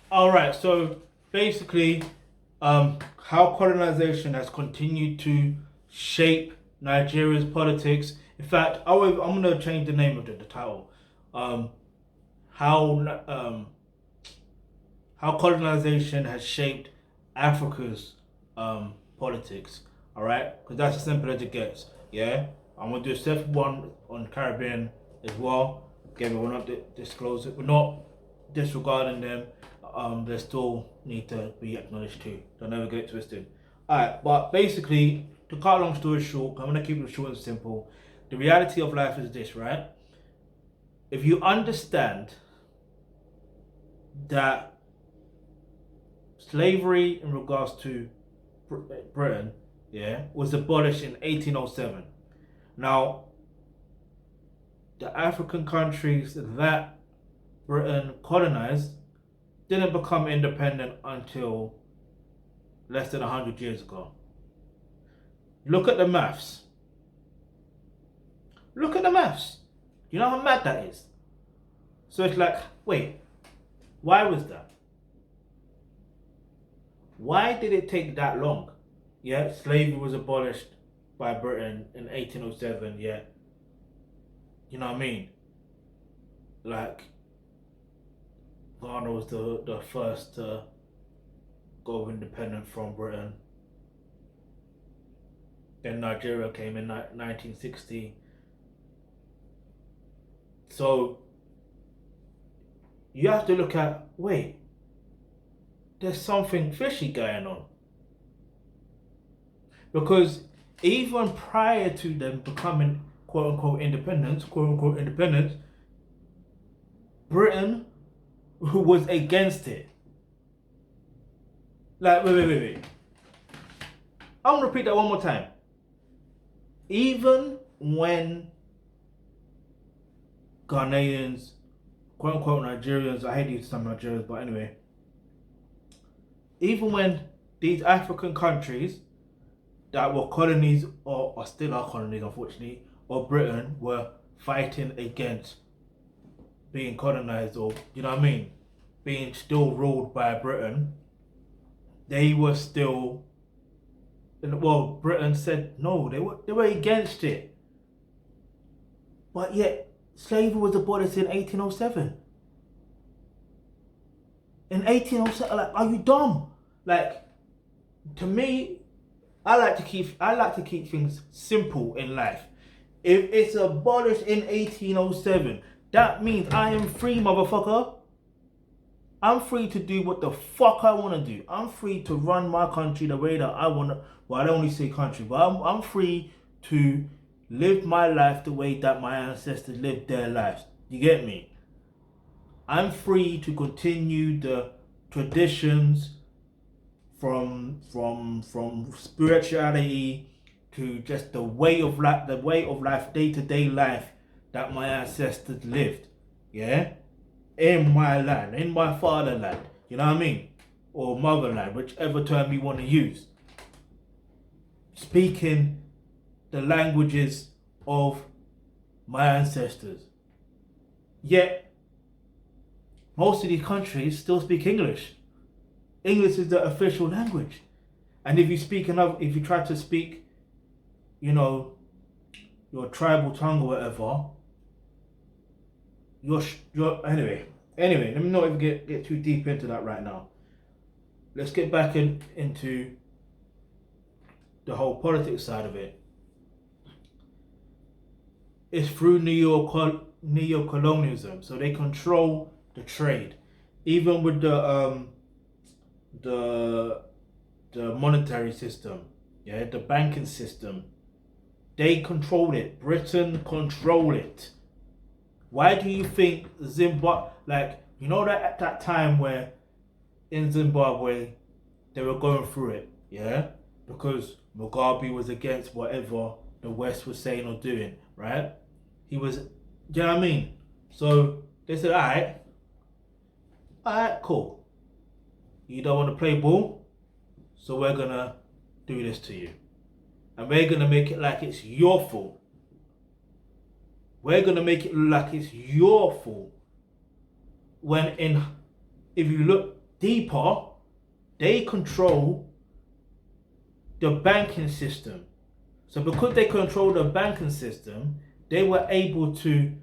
All right. So basically, how colonization has continued to shape Nigeria's politics. In fact, I'm going to change the name of the title. Um, how how colonization has shaped Africa's politics. All right, because that's as simple as it gets. Yeah, I'm gonna do a separate one on Caribbean as well. Again, we're not disclosing, we're not disregarding them. They still need to be acknowledged too. Don't ever get it twisted. All right, but basically, to cut a long story short, I'm gonna keep it short and simple. The reality of life is this, right? If you understand that slavery in regards to Britain, yeah, was abolished in 1807. Now, the African countries that Britain colonized didn't become independent until less than 100 years ago. Look at the maths. Look at the maths. You know how mad that is? So it's like, wait, why was that? Why did it take that long? Yeah, slavery was abolished by Britain in 1807. Yeah, you know what I mean? Like, Ghana was the first to go independent from Britain. Then Nigeria came in 1960. So you have to look at, wait, there's something fishy going on. Because even prior to them becoming quote unquote independence, Britain was against it. Like, wait. I'm gonna repeat that one more time. Even when Ghanaians, quote unquote Nigerians, I hate these some Nigerians, but anyway, even when these African countries that were colonies or still are colonies, unfortunately, or Britain were fighting against being colonized or, you know what I mean, being still ruled by Britain, they were still, well, Britain said no, they were against it. But yet, slavery was abolished in 1807. In 1807, like, are you dumb? Like, to me, I like to keep things simple in life. If it's abolished in 1807, that means I am free, motherfucker. I'm free to do what the fuck I want to do. I'm free to run my country the way that I want to. Well, I don't only say country, but I'm free to live my life the way that my ancestors lived their lives. You get me? I'm free to continue the traditions from spirituality to just the way of life, day-to-day life that my ancestors lived. Yeah? In my land, in my fatherland, you know what I mean? Or motherland, whichever term you want to use. Speaking the languages of my ancestors. Yet, most of these countries still speak English. English is the official language. And if you try to speak, you know, your tribal tongue or whatever, anyway, let me not even get too deep into that right now. Let's get back into the whole politics side of it. It's through neo-colonialism, so they control the trade, even with the the monetary system, yeah, the banking system. They control it. Britain control it. Why do you think Zimbabwe, like, you know, that at that time where in Zimbabwe they were going through it, yeah, because Mugabe was against whatever the West was saying or doing, right? He was, do you know what I mean? So they said, all right, cool. You don't want to play ball, so we're gonna do this to you, and we're gonna make it like it's your fault. We're gonna make it look like it's your fault. When in, if you look deeper, they control the banking system. So because they control the banking system, they were able to,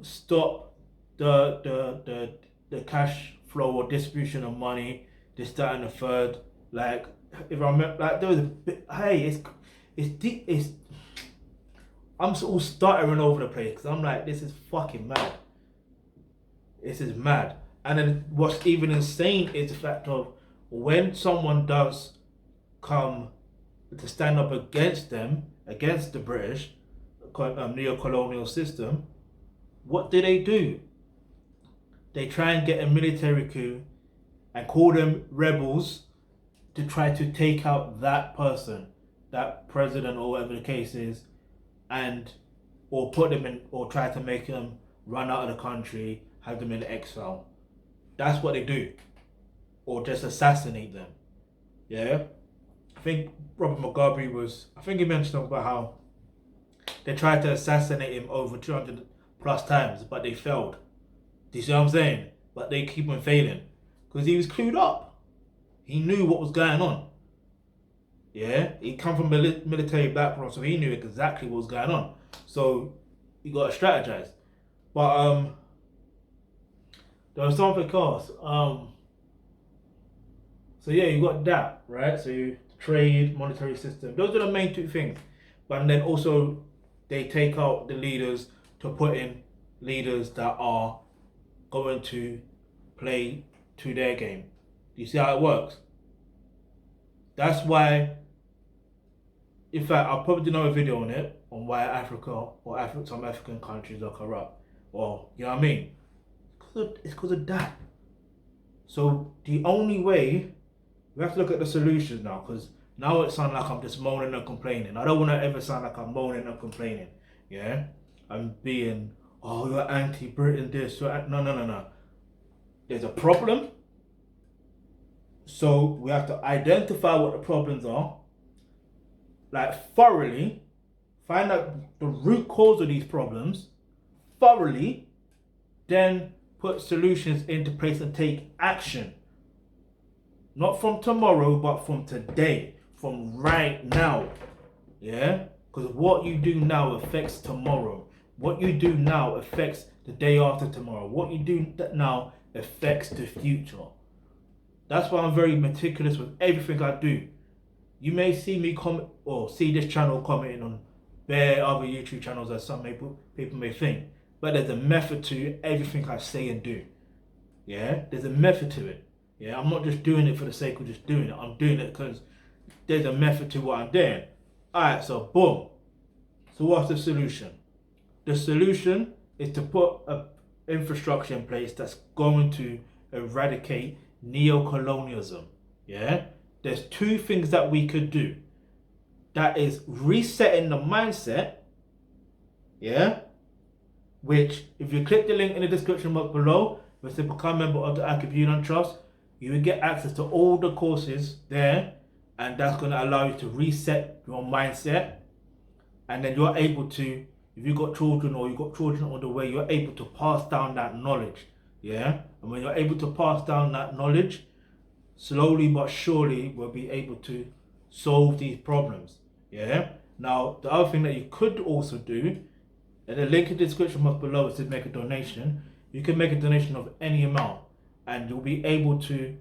stop the cash flow or distribution of money, this, that, and the third. Like, if I remember, like, there was a bit, hey, it's deep, I'm all stuttering over the place because I'm like, this is fucking mad. This is mad. And then what's even insane is the fact of when someone does come to stand up against them, against the British neo-colonial system, what do? They try and get a military coup and call them rebels to try to take out that person, that president or whatever the case is, or put them in, or try to make them run out of the country, have them in exile. That's what they do. Or just assassinate them. Yeah? I think Robert Mugabe he mentioned about how they tried to assassinate him over 200 plus times, but they failed. Do you see what I'm saying? But they keep on failing. Because he was clued up. He knew what was going on. Yeah? He come from a military background, so he knew exactly what was going on. So, you got to strategize. But, there was something else. So yeah, you got that, right? So trade, monetary system. Those are the main two things. But then also they take out the leaders to put in leaders that are going to play to their game. Do you see how it works? That's why, in fact, I'll probably do another video on it, on why Africa or some African countries are corrupt. Or, you know what I mean? It's because of that. So the only way, we have to look at the solutions now, because now it sounds like I'm just moaning and complaining. I don't want to ever sound like I'm moaning and complaining. Yeah? I'm being, oh, you're anti-Britain, this, no. There's a problem. So we have to identify what the problems are, like thoroughly, find out the root cause of these problems, thoroughly, then put solutions into place and take action. Not from tomorrow, but from today, from right now. Yeah? Because what you do now affects tomorrow. What you do now affects the day after tomorrow. What you do now affects the future. That's why I'm very meticulous with everything I do. You may see me comment or see this channel commenting on bare other YouTube channels as some people may think. But there's a method to everything I say and do. Yeah? There's a method to it. Yeah? I'm not just doing it for the sake of just doing it. I'm doing it because there's a method to what I'm doing. Alright, so boom. So what's the solution? The solution is to put an infrastructure in place that's going to eradicate neo-colonialism. Yeah? There's two things that we could do. That is resetting the mindset. Yeah? Which, if you click the link in the description box below, which to become a member of the Thealkebulantrust, you will get access to all the courses there, and that's going to allow you to reset your mindset. And then you're able to, if you've got children or you've got children on the way, you're able to pass down that knowledge. Yeah? And when you're able to pass down that knowledge, slowly but surely we'll be able to solve these problems. Yeah? Now, the other thing that you could also do, and the link in the description box below is to make a donation. You can make a donation of any amount, and you'll be able to,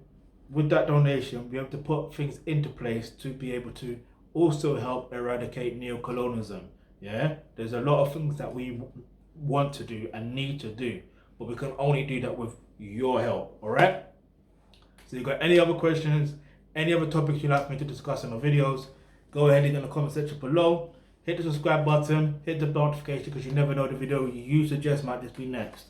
with that donation, be able to put things into place to be able to also help eradicate neo-colonialism. Yeah, there's a lot of things that we want to do and need to do, but we can only do that with your help. All right. So you got any other questions, any other topics you'd like me to discuss in my videos, go ahead in the comment section below. Hit the subscribe button, hit the notification, because you never know the video you suggest might just be next.